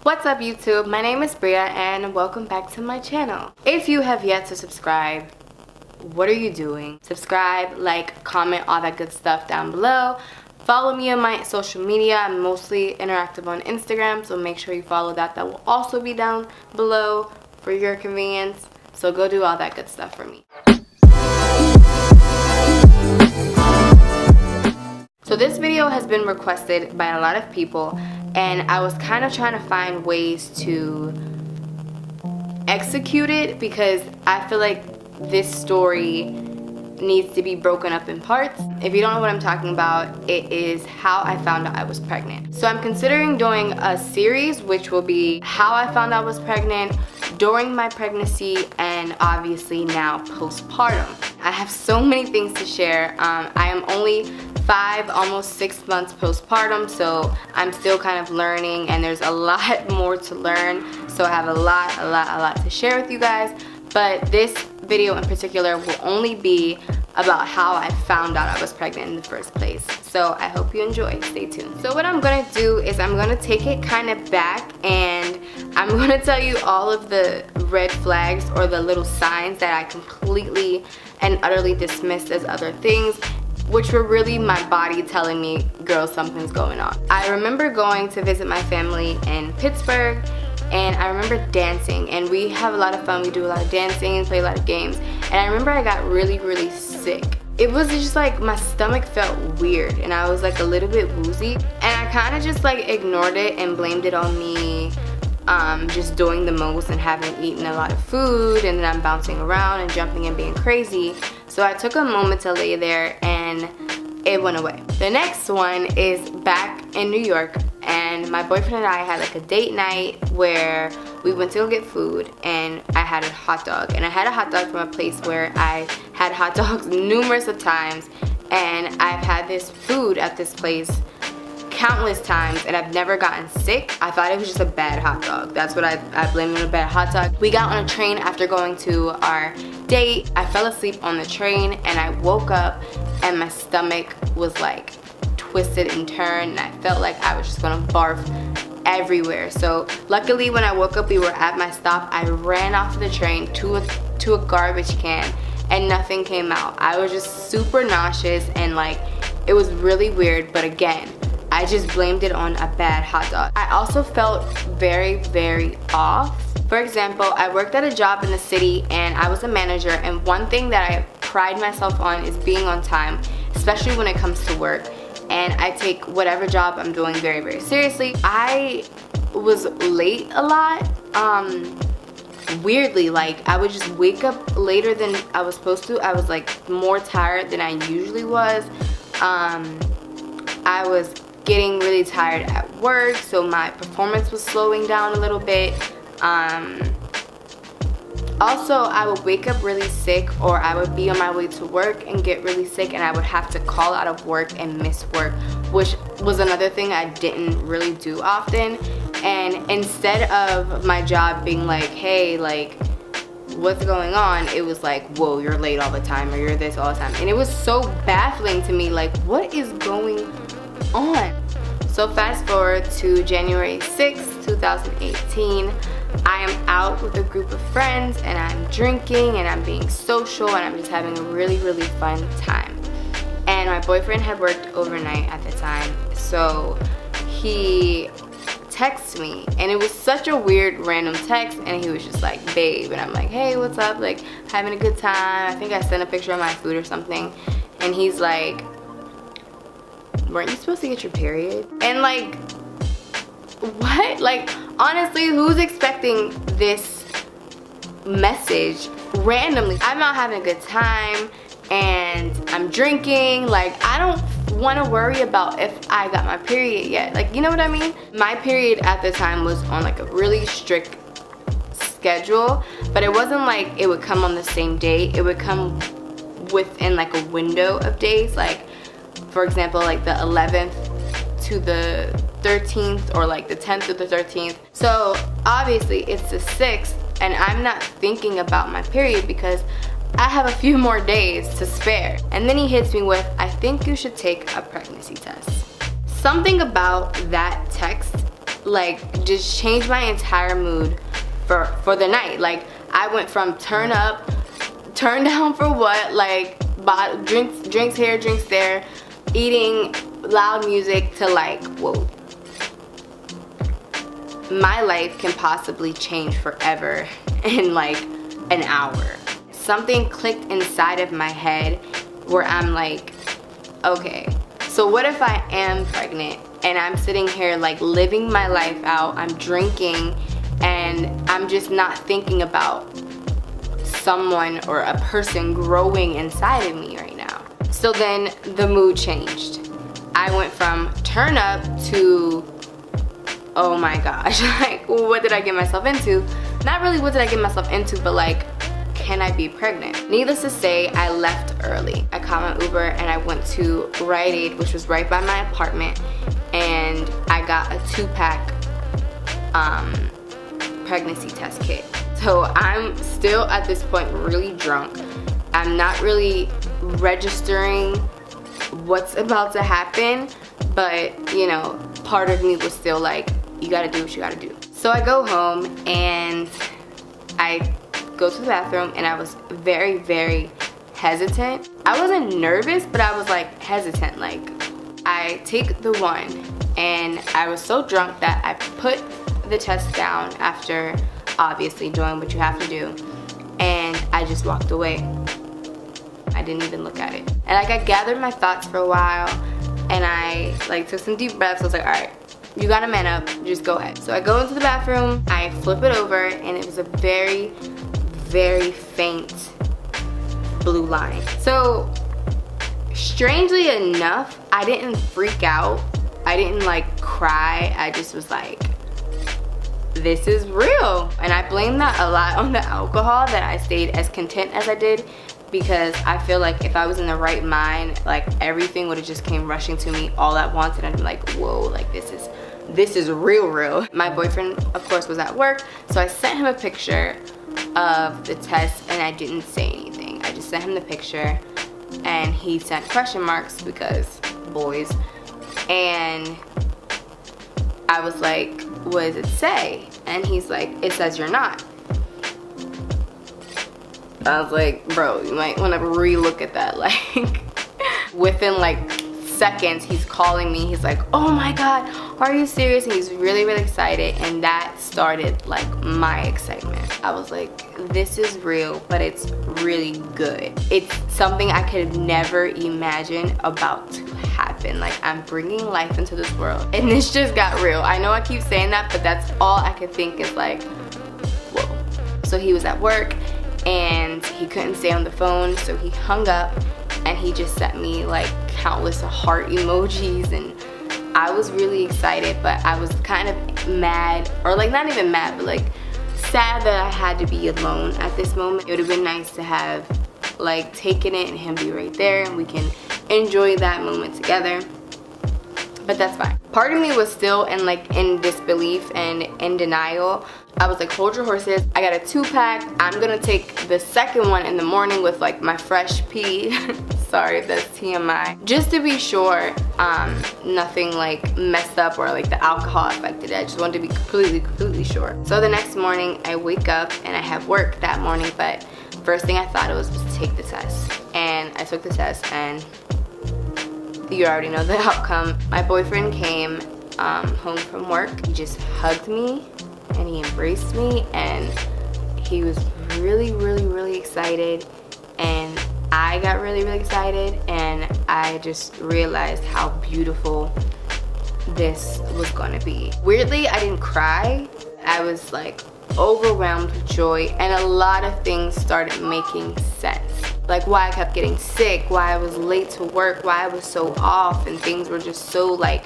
What's up YouTube? My name is Bria and welcome back to my channel. If you have yet to subscribe, what are you doing? Subscribe, like, comment, all that good stuff down below. Follow me on my social media. I'm mostly interactive on Instagram, so make sure you follow that. That will also be down below for your convenience. So go do all that good stuff for me. So this video has been requested by a lot of people, and I was kind of trying to find ways to execute it because I feel like this story needs to be broken up in parts. If you don't know what I'm talking about, it is how I found out I was pregnant. So I'm considering doing a series which will be how I found out I was pregnant, during my pregnancy, and obviously now postpartum. I have so many things to share. I am only 5, almost 6 months postpartum, so I'm still kind of learning, and there's a lot more to learn. So I have a lot to share with you guys. But this video in particular will only be about how I found out I was pregnant in the first place. So I hope you enjoy. Stay tuned. So what I'm gonna do is I'm gonna take it kind of back, and I'm gonna tell you all of the red flags or the little signs that I completely and utterly dismissed as other things, which were really my body telling me, girl, something's going on. I remember going to visit my family in Pittsburgh, and I remember dancing, and we have a lot of fun. We do a lot of dancing and play a lot of games, and I remember I got really sick. It was just like my stomach felt weird, and I was like a little bit woozy, and I kind of just like ignored it and blamed it on me just doing the most and having eaten a lot of food, and then I'm bouncing around and jumping and being crazy. So I took a moment to lay there, and it went away. The next one is back in New York, and my boyfriend and I had like a date night where we went to go get food, and I had a hot dog. And I had a hot dog from a place where I had hot dogs numerous of times, and I've had this food at this place countless times, and I've never gotten sick. I thought it was just a bad hot dog. That's what I blamed on, a bad hot dog. We got on a train after going to our date. I fell asleep on the train, and I woke up and my stomach was like twisted and turned, and I felt like I was just gonna barf everywhere. So luckily when I woke up, we were at my stop. I ran off the train to a garbage can, and nothing came out. I was just super nauseous, and like it was really weird, but again, I just blamed it on a bad hot dog. I also felt very off. For example, I worked at a job in the city, and I was a manager, and one thing that I pride myself on is being on time, especially when it comes to work. And I take whatever job I'm doing very seriously. I was late a lot. Weirdly, like I would just wake up later than I was supposed to. I was like more tired than I usually was. I was getting really tired at work, so my performance was slowing down a little bit. Also, I would wake up really sick, or I would be on my way to work and get really sick, and I would have to call out of work and miss work, which was another thing I didn't really do often. And instead of my job being like, hey, like, what's going on, it was like, whoa, you're late all the time, or you're this all the time. And it was so baffling to me, like, what is going on? So fast forward to January 6th, 2018. I am out with a group of friends, and I'm drinking, and I'm being social, and I'm just having a really fun time. And my boyfriend had worked overnight at the time, so he texted me, and it was such a weird random text, and he was just like, babe, and I'm like, hey, what's up, like having a good time. I think I sent a picture of my food or something, and he's like, weren't you supposed to get your period? And like, what? Like, honestly, who's expecting this message randomly? I'm not having a good time, and I'm drinking. Like, I don't want to worry about if I got my period yet. Like, you know what I mean? My period at the time was on like a really strict schedule, but it wasn't like it would come on the same day. It would come within like a window of days. Like, for example, like the 11th to the 13th, or like the 10th to the 13th. So obviously it's the 6th, and I'm not thinking about my period because I have a few more days to spare. And then he hits me with, I think you should take a pregnancy test. Something about that text like just changed my entire mood for the night. Like I went from turn up, turn down for what, like drinks here, drinks there, eating loud music, to like, whoa, my life can possibly change forever in like an hour. Something clicked inside of my head where I'm like, okay, so what if I am pregnant and I'm sitting here like living my life out, I'm drinking, and I'm just not thinking about someone or a person growing inside of me right now. So then the mood changed. I went from turn up to, oh my gosh, like what did I get myself into? Not really what did I get myself into, but like, can I be pregnant? Needless to say, I left early. I caught my Uber and I went to Rite Aid, which was right by my apartment, and I got a 2-pack pregnancy test kit. So I'm still at this point really drunk. I'm not really registering what's about to happen, but you know, part of me was still like, you gotta do what you gotta do. So I go home and I go to the bathroom, and I was very, very hesitant. I wasn't nervous, but I was like hesitant. Like I take the one, and I was so drunk that I put the test down after obviously doing what you have to do, and I just walked away. I didn't even look at it. And like I gathered my thoughts for a while, and I like took some deep breaths. I was like, all right, you gotta man up, just go ahead. So I go into the bathroom, I flip it over, and it was a very, very faint blue line. So strangely enough, I didn't freak out. I didn't like cry. I just was like, this is real. And I blame that a lot on the alcohol, that I stayed as content as I did, because I feel like if I was in the right mind, like everything would have just came rushing to me all at once, and I'd be like, whoa, like this is real. My boyfriend, of course, was at work, so I sent him a picture of the test, and I didn't say anything. I just sent him the picture, and he sent question marks because boys. And I was like, what does it say? And he's like, it says you're not. I was like, bro, you might want to re-look at that. Like within like seconds, he's calling me. He's like, oh my God, are you serious? And he's really, really excited. And that started like my excitement. I was like, this is real, but it's really good. It's something I could never imagine about to happen. Like I'm bringing life into this world, and this just got real. I know I keep saying that, but that's all I could think is like, whoa. So he was at work, and he couldn't stay on the phone, so he hung up, and he just sent me like countless heart emojis, and I was really excited, but I was kind of mad, or like not even mad, but like sad that I had to be alone at this moment. It would have been nice to have like taken it and him be right there, and we can enjoy that moment together. But that's fine. Part of me was still in disbelief and in denial. I was like, hold your horses. I got a 2-pack. I'm gonna take the second one in the morning with like my fresh pee. Sorry, that's TMI. Just to be sure, nothing like messed up or like the alcohol affected it. I just wanted to be completely sure. So the next morning I wake up and I have work that morning, but first thing I thought it was to take the test. And I took the test, and you already know the outcome. My boyfriend came home from work. He just hugged me and he embraced me, and he was really excited, and I got really excited, and I just realized how beautiful this was gonna be. Weirdly, I didn't cry. I was like overwhelmed with joy, and a lot of things started making sense. Like why I kept getting sick, why I was late to work, why I was so off, and things were just so like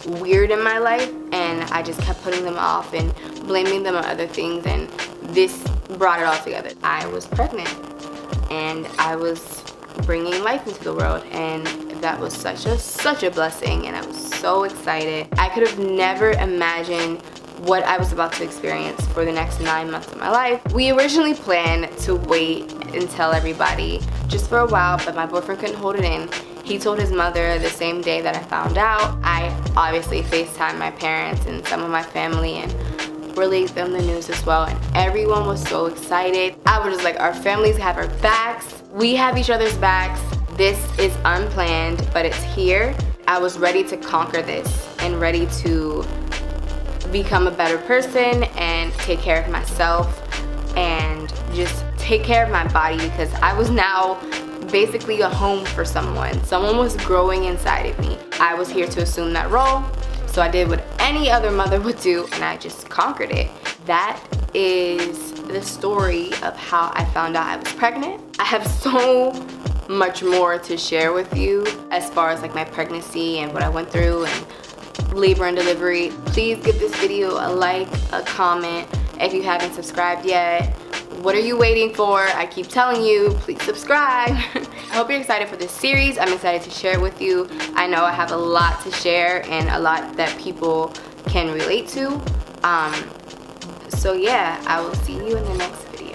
weird in my life, and I just kept putting them off and blaming them on other things, and this brought it all together. I was pregnant, and I was bringing life into the world, and that was such a blessing, and I was so excited. I could have never imagined what I was about to experience for the next 9 months of my life. We originally planned to wait and tell everybody just for a while, but my boyfriend couldn't hold it in, He told his mother the same day that I found out. I obviously FaceTimed my parents and some of my family and relayed them the news as well, and everyone was so excited. I was just like, our families have our backs. We have each other's backs. This is unplanned, but it's here. I was ready to conquer this and ready to become a better person and take care of myself and just take care of my body, because I was now basically a home for someone. Someone was growing inside of me. I was here to assume that role, so I did what any other mother would do, and I just conquered it. That is the story of how I found out I was pregnant. I have so much more to share with you as far as like my pregnancy and what I went through and labor and delivery. Please give this video a like, a comment. If you haven't subscribed yet, what are you waiting for? I keep telling you, please subscribe. I hope you're excited for this series. I'm excited to share it with you. I know I have a lot to share and a lot that people can relate to. So yeah, I will see you in the next video.